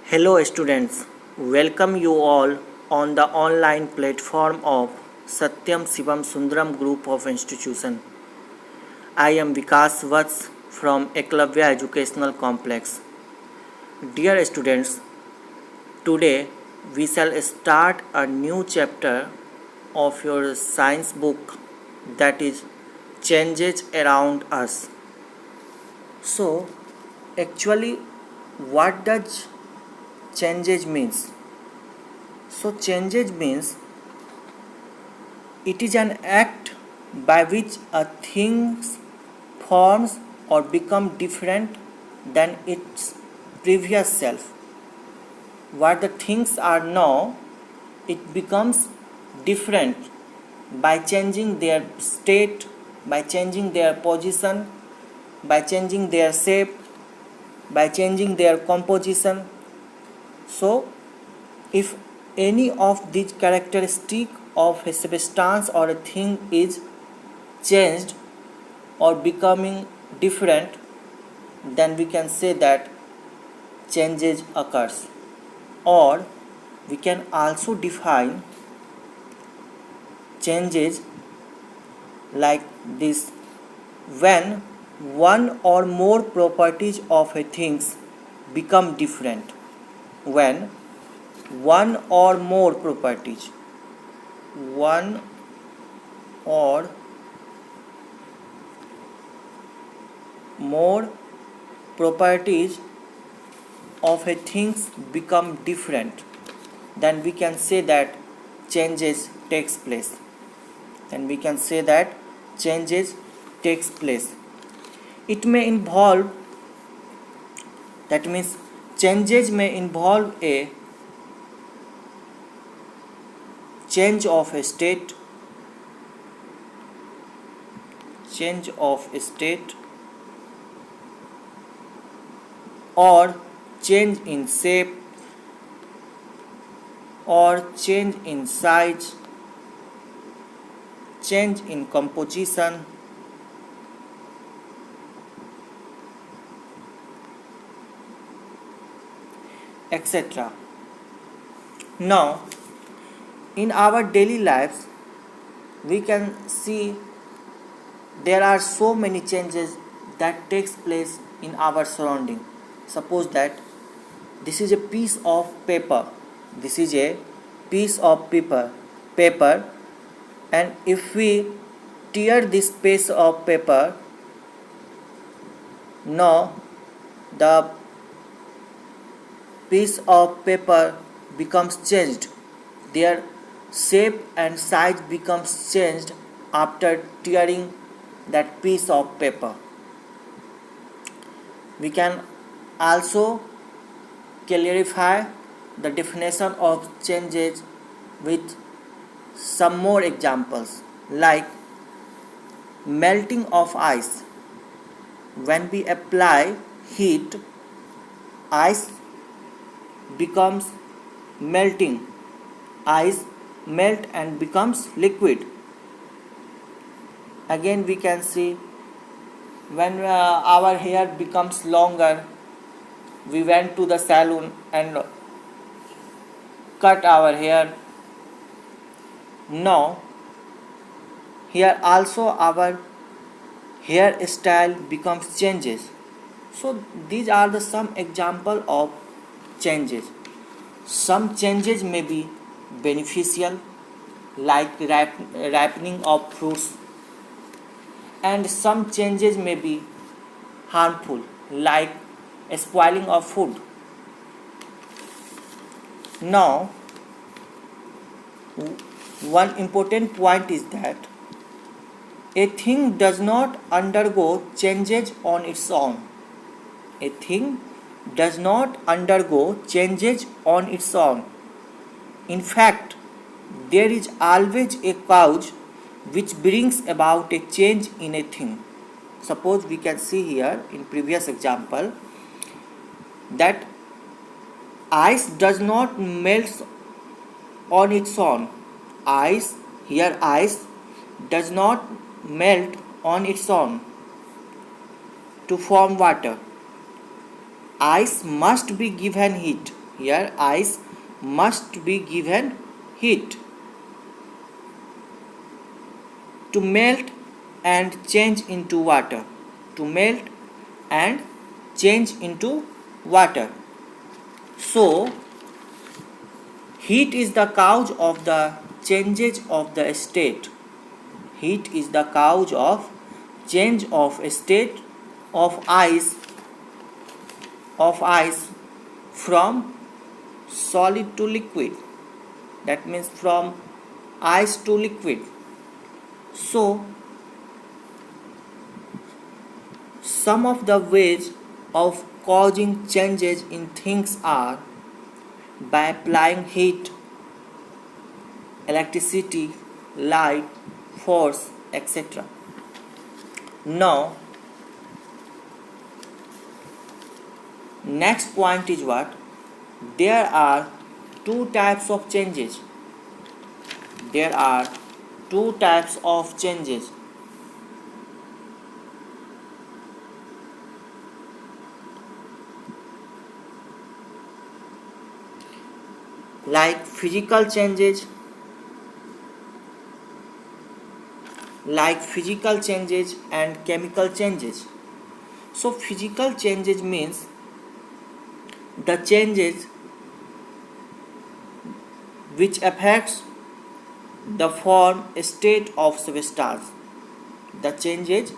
Hello students, welcome you all on the online platform of Satyam Shivam Sundaram Group of Institution. I am Vikas Vats from Eklavya Educational Complex. Dear students, today we shall start a new chapter of your science book, that is Changes Around Us. So, actually, what does changes means? So changes means it is an act by which a thing forms or become different than its previous self. What the things are now, it becomes different by changing their state, by changing their position, by changing their shape, by changing their composition. So if any of these characteristics of a substance or a thing is changed or becoming different, then we can say that changes occurs. Or we can also define changes like this: when one or more properties of a things become different. When one or more properties, one or more properties of a things become different, then we can say that changes takes place. Then we can say that changes takes place. It may involve, that means changes may involve a change of a state, or change in shape, or change in size, change in composition, etc. Now, in our daily lives, we can see there are so many changes that takes place in our surrounding. Suppose that this is a piece of paper. This is a piece of paper, and if we tear this piece of paper, now the piece of paper becomes changed. Their shape and size becomes changed after tearing that piece of paper. We can also clarify the definition of changes with some more examples, like melting of ice. When we apply heat, ice becomes melting. Ice melt and becomes liquid. Again we can see when our hair becomes longer, we went to the salon and cut our hair. Now here also our hairstyle becomes changes. So these are the some example of changes. Some changes may be beneficial, like ripening of fruits, and some changes may be harmful, like spoiling of food. Now, one important point is that a thing does not undergo changes on its own. A thing does not undergo changes on its own. In fact, there is always a cause which brings about a change in a thing. Suppose we can see here in previous example that ice does not melt on its own. Ice does not melt on its own to form water. Ice must be given heat. Here ice must be given heat to melt and change into water. To melt and change into water. So heat is the cause of the changes of the state. Heat is the cause of change of state of ice from solid to liquid. That means from ice to liquid. So some of the ways of causing changes in things are by applying heat, electricity, light, force, etc. Now, next point is what? There are two types of changes. There are two types of changes. Like physical changes and chemical changes. So physical changes means the changes which affects the form state of substance. The changes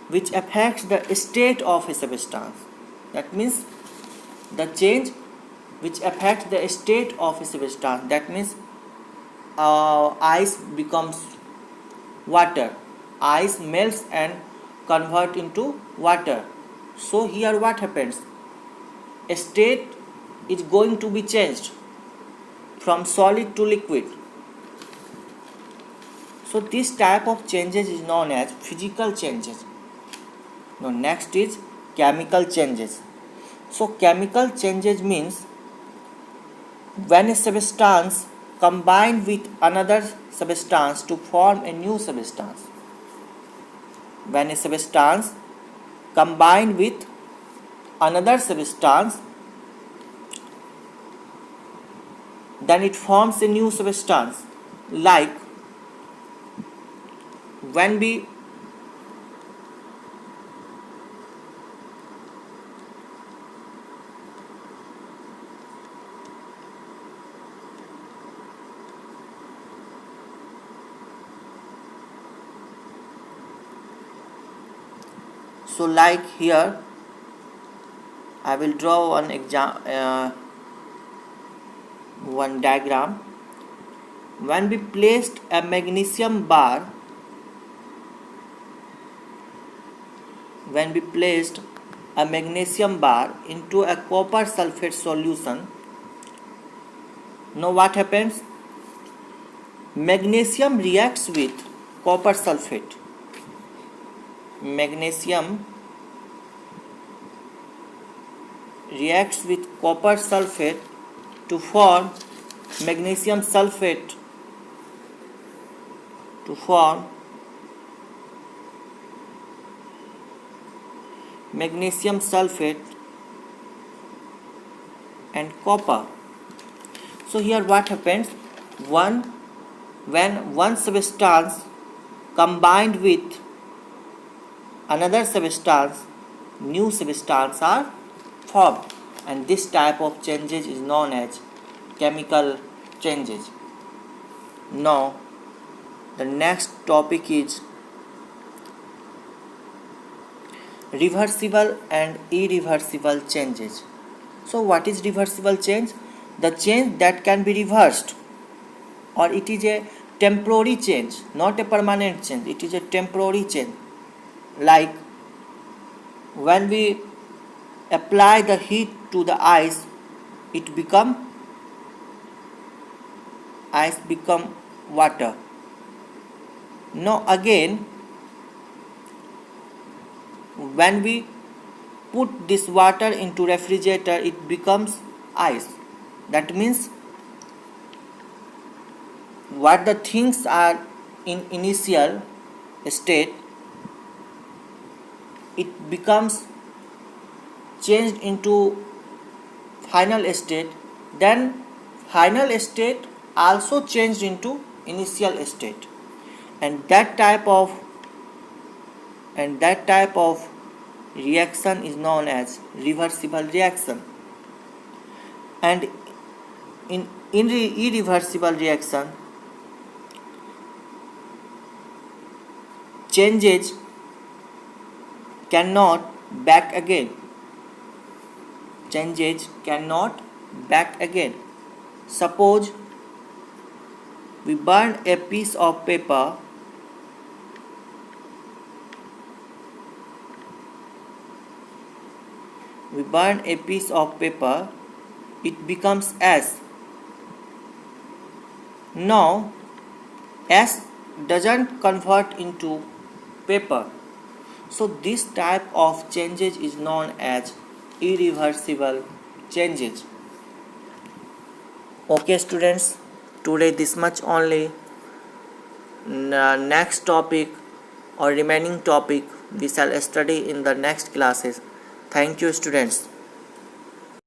which affects the state of a substance. That means the change which affects the state of a substance. That means ice becomes water. Ice melts and convert into water. So here what happens? A state is going to be changed from solid to liquid. So this type of changes is known as physical changes. Now next is chemical changes. So chemical changes means when a substance combine with another substance to form a new substance. When a substance combine with another substance, then it forms a new substance. Like when we so like here I will draw one diagram. When we placed a magnesium bar into a copper sulfate solution, now what happens? Magnesium reacts with copper sulfate. Magnesium reacts with copper sulfate to form magnesium sulfate and copper. So here what happens? When one substance combined with another substance, new substance are formed, and this type of changes is known as chemical changes. Now the next topic is reversible and irreversible changes. So what is reversible change? The change that can be reversed, or it is a temporary change, not a permanent change. It is a temporary change. Like when we apply the heat to the ice, it become water. Now again, when we put this water into refrigerator, it becomes ice. That means what the things are in initial state, it becomes changed into final state, then final state also changed into initial state, and that type of reaction is known as reversible reaction. And in irreversible reaction, changes cannot back again. Changes cannot back again. Suppose we burn a piece of paper. We burn a piece of paper, it becomes ash. Now, ash doesn't convert into paper. So this type of changes is known as irreversible changes. Okay students, today this much only. Next topic or remaining topic we shall study in the next classes. Thank you students.